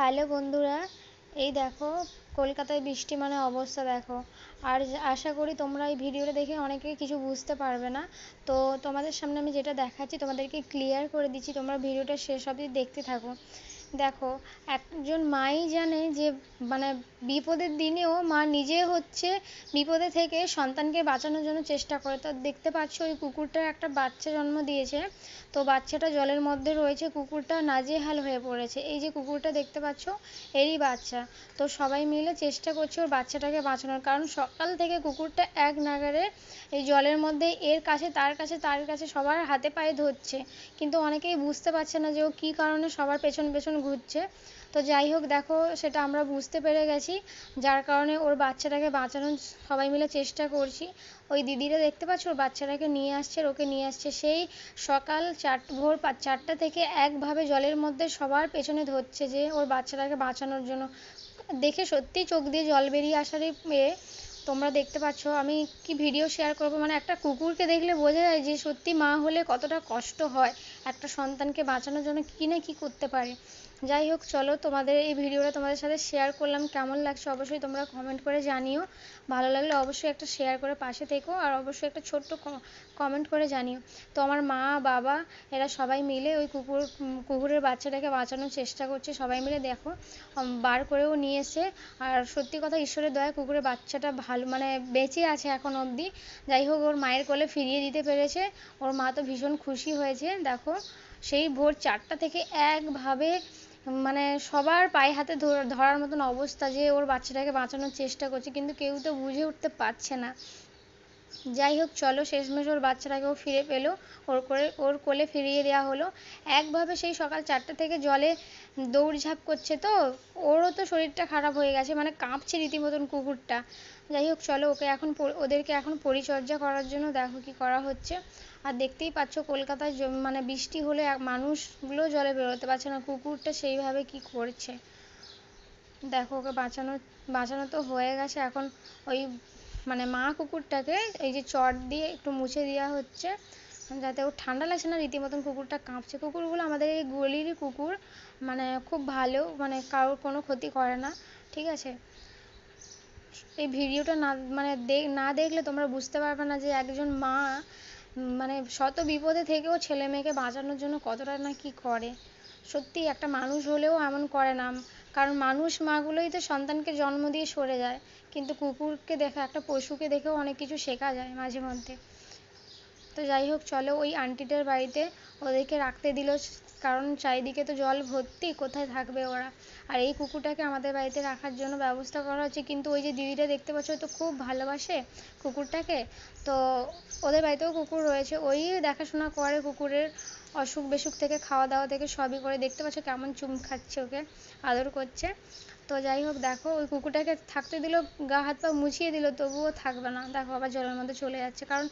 Hello বন্ধুরা, এই দেখো কলকাতায় বৃষ্টি মানে অবস্থা দেখো। আর আশা করি তোমরা এই ভিডিওটা দেখে অনেকেই কিছু বুঝতে পারবে না। তো তোমাদের সামনে আমি যেটা দেখাচ্ছি তোমাদেরকে ক্লিয়ার করে দিচ্ছি, তোমরা ভিডিওটা শেষ অবধি দেখতে থাকো। দেখো, একজন মাই জানে যে মানে বিপদের দিনেও মা নিজে হচ্ছে বিপদে থেকে সন্তানকে বাঁচানোর জন্য চেষ্টা করে। তো দেখতে পাচ্ছ ওই কুকুরটা একটা বাচ্চা জন্ম দিয়েছে। তো বাচ্চাটা জলের মধ্যে রয়েছে, কুকুরটা নাজেহাল হয়ে পড়েছে। এই যে কুকুরটা দেখতে পাচ্ছ এরই বাচ্চা। তো সবাই মিলে চেষ্টা করছে ওর বাচ্চাটাকে বাঁচানোর, কারণ সকাল থেকে কুকুরটা এক নাগাড়ে এই জলের মধ্যে এর কাছে তার কাছে তার কাছে সবার হাতে পায়ে ধরছে, কিন্তু অনেকেই বুঝতে পারছে না যে ও কী কারণে সবার পেছন পেছন ঘুরছে। তো যাই হোক, দেখো সেটা আমরা বুঝতে পেরে গেছি, যার কারণে ওর বাচ্চাটাকে বাঁচানোর সবাই মিলে চেষ্টা করছি। ওই দিদিরা দেখতে পাচ্ছ ওর বাচ্চাটাকে নিয়ে আসছে, ওকে নিয়ে আসছে সেই সকাল ভোর 4টা থেকে একভাবে জলের মধ্যে সবার পেছনে ধরছে যে ওর বাচ্চাটাকে বাঁচানোর জন্য। দেখে সত্যিই চোখ দিয়ে জল বেরিয়ে আসারই মেয়ে। তোমরা দেখতে পাচ্ছ আমি কি ভিডিও শেয়ার করব, মানে একটা কুকুরকে দেখলে বোঝা যায় যে সত্যি মা হলে কতটা কষ্ট হয়, একটা সন্তানকে বাঁচানোর জন্য কী না কী করতে পারে। যাই হোক, চলো তোমাদের এই ভিডিওটা তোমাদের সাথে শেয়ার করলাম, কেমন লাগছে অবশ্যই তোমরা কমেন্ট করে জানিও। ভালো লাগলে অবশ্যই একটা শেয়ার করে পাশে থেকো, আর অবশ্যই একটা ছোট্ট কমেন্ট করে জানিও। তো আমার মা বাবা এরা সবাই মিলে ওই কুকুরের বাচ্চাটাকে বাঁচানোর চেষ্টা করছে, সবাই মিলে দেখো বার করেও নিয়ে এসে। আর সত্যি কথা, ঈশ্বরের দয়ায় কুকুরের বাচ্চাটা ভালো মানে বেঁচে আছে এখন অবধি। যাই হোক, ওর মায়ের কোলে ফিরিয়ে দিতে পেরেছে, ওর মা তো ভীষণ খুশি হয়েছে। দেখো সেই ভোর 4টা থেকে একভাবে মানে সবার পায়ে হাতে ধরার মতন অবস্থা যে ওর বাচ্চাটাকে বাঁচানোর চেষ্টা করছে, কিন্তু কেউ তো বুঝে উঠতে পারছে না। যাই হোক, চলো শেষমেশ ওর বাচ্চাটাকেও ফিরে পেলো, ওর কোলে ফিরিয়ে দেওয়া হলো। একভাবে সেই সকাল 4টা থেকে জলে দৌড়ঝাঁপ করছে, তো ওরও তো শরীরটা খারাপ হয়ে গেছে, মানে কাঁপছে রীতিমতন কুকুরটা। যাই হোক, চলো ওদেরকে এখন পরিচর্যা করার জন্য দেখো কি করা হচ্ছে। আর দেখতেই পাচ্ছ কলকাতায় মানে বৃষ্টি হলে মানুষগুলো জলে বেরোতে পারছে না, কুকুরটা সেইভাবে কি করছে। দেখো ওকে বাঁচানো তো হয়ে গেছে, এখন ওই মানে মা কুকুরটাকে এই যে চট দিয়ে একটু মুছে দেওয়া হচ্ছে, যাতে ওর ঠান্ডা লাগছে না, রীতিমতন কুকুরটা কাঁপছে। কুকুরগুলো আমাদের এই গলিরই কুকুর, মানে খুব ভালো, মানে কারোর কোনো ক্ষতি করে না, ঠিক আছে। এই ভিডিওটা না দেখলে তোমরা বুঝতে পারবে না যে একজন মা মানে শত বিপদে থেকেও ছেলে মেয়েকে বাঁচানোর জন্য কতটা না কি করে। সত্যি একটা মানুষ হলেও এমন করে না, কারণ মাগুলোই তো সন্তানকে জন্ম দিয়ে সরে যায়, কিন্তু কুকুরকে দেখে, একটা পশুকে দেখেও অনেক কিছু শেখা যায় মাঝে মধ্যে। তো যাই হোক, চলো ওই আন্টিটার বাড়িতে ওদেরকে রাখতে দিল, কারণ চারিদিকে তো জল ভর্তি, কোথায় থাকবে ওরা। আর এই কুকুরটাকে আমাদের বাড়িতে রাখার জন্য ব্যবস্থা করা হচ্ছে, কিন্তু ওই যে দিদিটা দেখতে পাচ্ছ তো খুব ভালোবাসে কুকুরটাকে। তো ওদের বাড়িতেও কুকুর রয়েছে, ওই দেখাশোনা করে কুকুরের অসুখ বিসুখ থেকে খাওয়া দাওয়া থেকে সবই করে। দেখতে পাচ্ছ কেমন চুম খাচ্ছে, ওকে আদর করছে। তো যাই হোক, দেখো ওই কুকুরটাকে থাকতে দিল, গা হাত পা মুছিয়ে দিল, তবুও থাকবে না, দেখো আবার জলের মধ্যে চলে যাচ্ছে। কারণ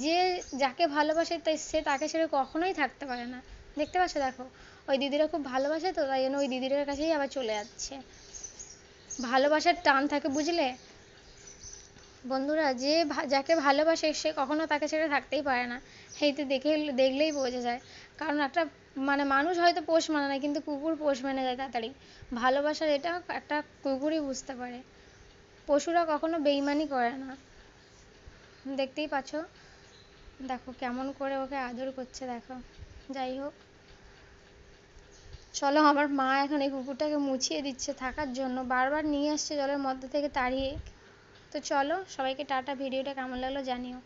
যে যাকে ভালোবাসে সে তাকে ছেড়ে কখনোই থাকতে পারে না। দেখতে পাচ্ছ, দেখো ওই দিদিরা খুব ভালোবাসে, তো তাই জন্য ওই দিদিটার কাছেই আবার চলে যাচ্ছে। ভালোবাসার টান থাকে, বুঝলে বন্ধুরা, যে যাকে ভালোবাসে সে কখনো তাকে ছেড়ে থাকতেই পারে না। এইতে দেখলেই বোঝা যায়। কারণ একটা মানে মানুষ হয়তো পোষ মানে না, কিন্তু কুকুর পোষ মেনে যায় তাড়াতাড়ি। ভালোবাসার এটা একটা কুকুরই বুঝতে পারে, পশুরা কখনো বেইমানি করে না। দেখতেই পাচ্ছ, দেখো কেমন করে ওকে আদর করছে, দেখো। যাই হোক, চলো আমার মা এখন এই কুকুরটাকে মুছিয়ে দিচ্ছে থাকার জন্য, বারবার নিয়ে আসছে জলের মধ্যে থেকে তাড়িয়ে। তো চলো সবাইকে টাটা, ভিডিওটা কেমন লাগলো জানিও।